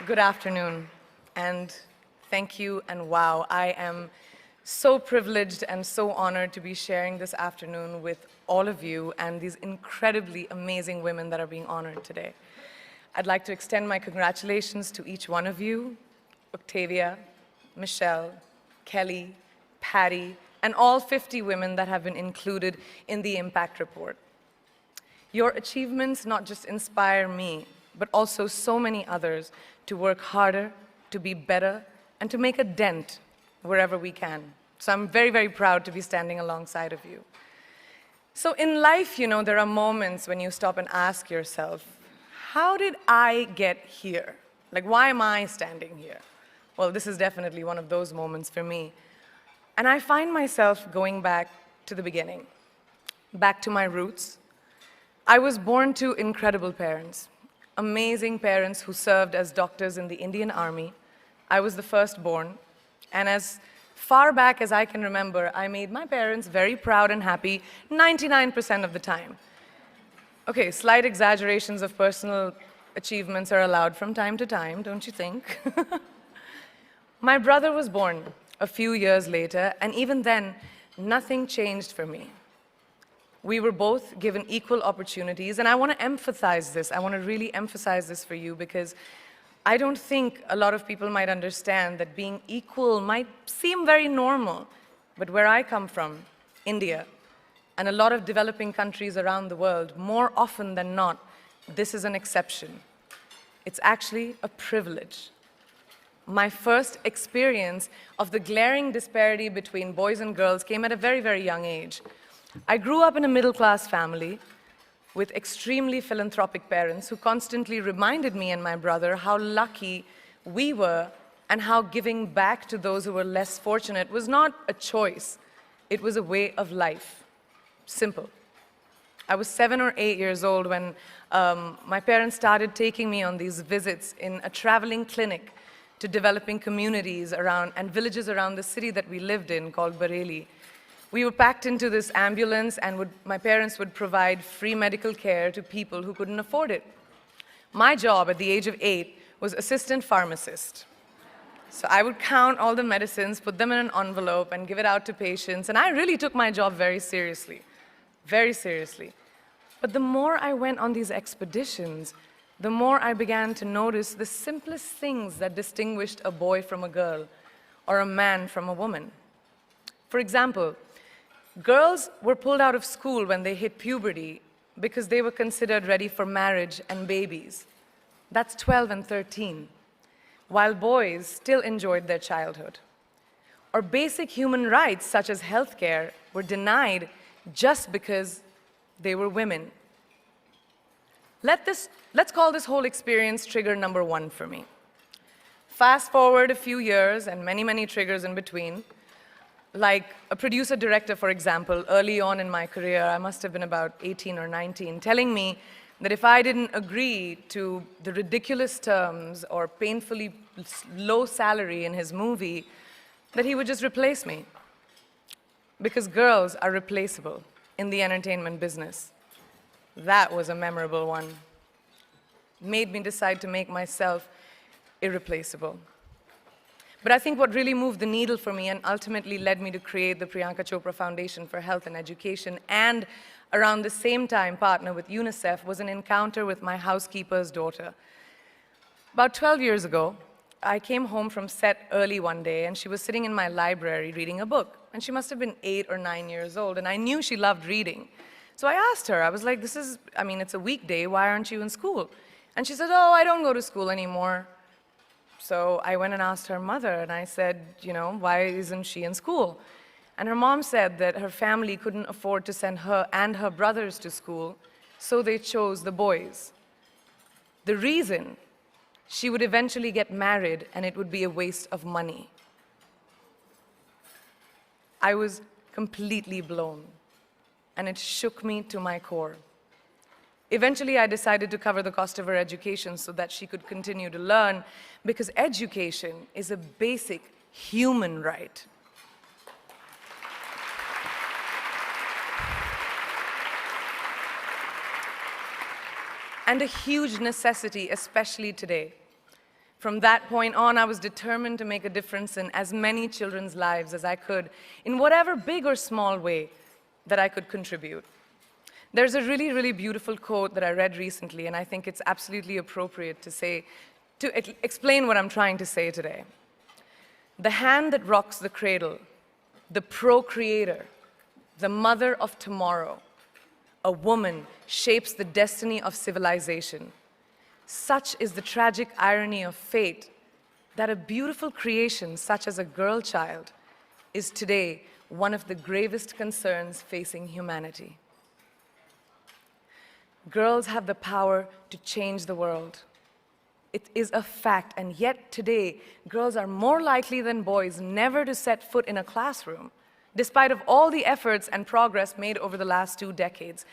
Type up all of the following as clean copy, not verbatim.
Good afternoon, and thank you, and wow, I am so privileged and so honored to be sharing this afternoon with all of you and these incredibly amazing women that are being honored today. I'd like to extend my congratulations to each one of you, Octavia, Michelle, Kelly, Patty, and all 50 women that have been included in the Impact Report. Your achievements not just inspire me, but also so many others to work harder, to be better, and to make a dent wherever we can. So I'm very, very proud to be standing alongside of you. So in life, there are moments when you stop and ask yourself, how did I get here? Like, why am I standing here? Well, this is definitely one of those moments for me. And I find myself going back to the beginning, back to my roots. I was born to incredible parents, amazing parents who served as doctors in the Indian Army. I was the firstborn, and as far back as I can remember, I made my parents very proud and happy 99% of the time. Okay, slight exaggerations of personal achievements are allowed from time to time, don't you think? My brother was born a few years later, and even then, nothing changed for me. We were both given equal opportunities, and I want to emphasize this. I want to really emphasize this for you because I don't think a lot of people might understand that being equal might seem very normal. But where I come from, India, and a lot of developing countries around the world, more often than not, this is an exception. It's actually a privilege. My first experience of the glaring disparity between boys and girls came at a very, very young age. I grew up in a middle-class family with extremely philanthropic parents who constantly reminded me and my brother how lucky we were and how giving back to those who were less fortunate was not a choice. It was a way of life. Simple. I was 7 or 8 years old when my parents started taking me on these visits in a traveling clinic to developing communities around and villages around the city that we lived in called Bareilly. We were packed into this ambulance, and my parents would provide free medical care to people who couldn't afford it. My job at the age of 8 was assistant pharmacist. So I would count all the medicines, put them in an envelope, and give it out to patients, and I really took my job very seriously, very seriously. But the more I went on these expeditions, the more I began to notice the simplest things that distinguished a boy from a girl, or a man from a woman. For example, girls were pulled out of school when they hit puberty because they were considered ready for marriage and babies. That's 12 and 13, while boys still enjoyed their childhood. Or basic human rights, such as healthcare, were denied just because they were women. Let's call this whole experience trigger number 1 for me. Fast forward a few years and many, many triggers in between. Like a producer-director, for example, early on in my career, I must have been about 18 or 19, telling me that if I didn't agree to the ridiculous terms or painfully low salary in his movie, that he would just replace me. Because girls are replaceable in the entertainment business. That was a memorable one. Made me decide to make myself irreplaceable. But I think what really moved the needle for me and ultimately led me to create the Priyanka Chopra Foundation for Health and Education and around the same time partner with UNICEF was an encounter with my housekeeper's daughter. About 12 years ago, I came home from set early one day and she was sitting in my library reading a book. And she must have been 8 or 9 years old and I knew she loved reading. So I asked her, I was like, it's a weekday, why aren't you in school? And she said, oh, I don't go to school anymore. So I went and asked her mother, and I said, why isn't she in school? And her mom said that her family couldn't afford to send her and her brothers to school, so they chose the boys. The reason, she would eventually get married, and it would be a waste of money. I was completely blown, and it shook me to my core. Eventually, I decided to cover the cost of her education so that she could continue to learn, because education is a basic human right. And a huge necessity, especially today. From that point on, I was determined to make a difference in as many children's lives as I could, in whatever big or small way that I could contribute. There's a really, really beautiful quote that I read recently, and I think it's absolutely appropriate to explain what I'm trying to say today. The hand that rocks the cradle, the procreator, the mother of tomorrow, a woman shapes the destiny of civilization. Such is the tragic irony of fate that a beautiful creation such as a girl child is today one of the gravest concerns facing humanity. Girls have the power to change the world. It is a fact, and yet today, girls are more likely than boys never to set foot in a classroom, despite of all the efforts and progress made over the last 2 decades.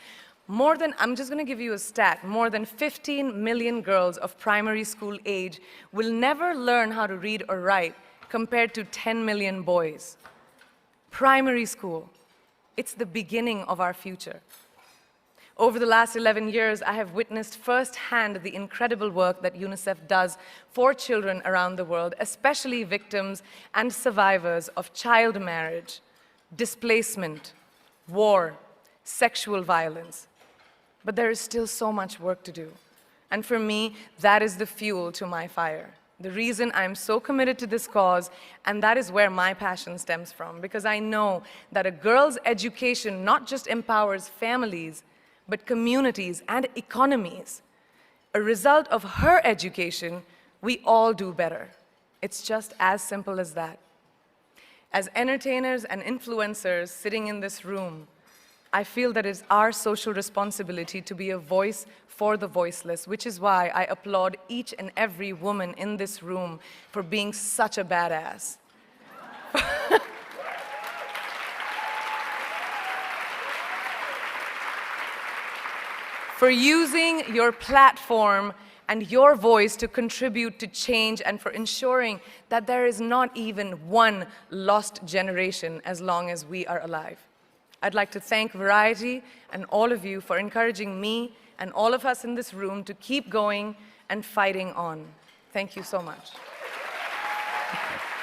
I'm just going to give you a stat, more than 15 million girls of primary school age will never learn how to read or write, compared to 10 million boys. Primary school, it's the beginning of our future. Over the last 11 years, I have witnessed firsthand the incredible work that UNICEF does for children around the world, especially victims and survivors of child marriage, displacement, war, sexual violence. But there is still so much work to do. And for me, that is the fuel to my fire. The reason I'm so committed to this cause, and that is where my passion stems from, because I know that a girl's education not just empowers families, but communities and economies. A result of her education, we all do better. It's just as simple as that. As entertainers and influencers sitting in this room, I feel that it's our social responsibility to be a voice for the voiceless, which is why I applaud each and every woman in this room for being such a badass. For using your platform and your voice to contribute to change, and for ensuring that there is not even one lost generation as long as we are alive. I'd like to thank Variety and all of you for encouraging me and all of us in this room to keep going and fighting on. Thank you so much.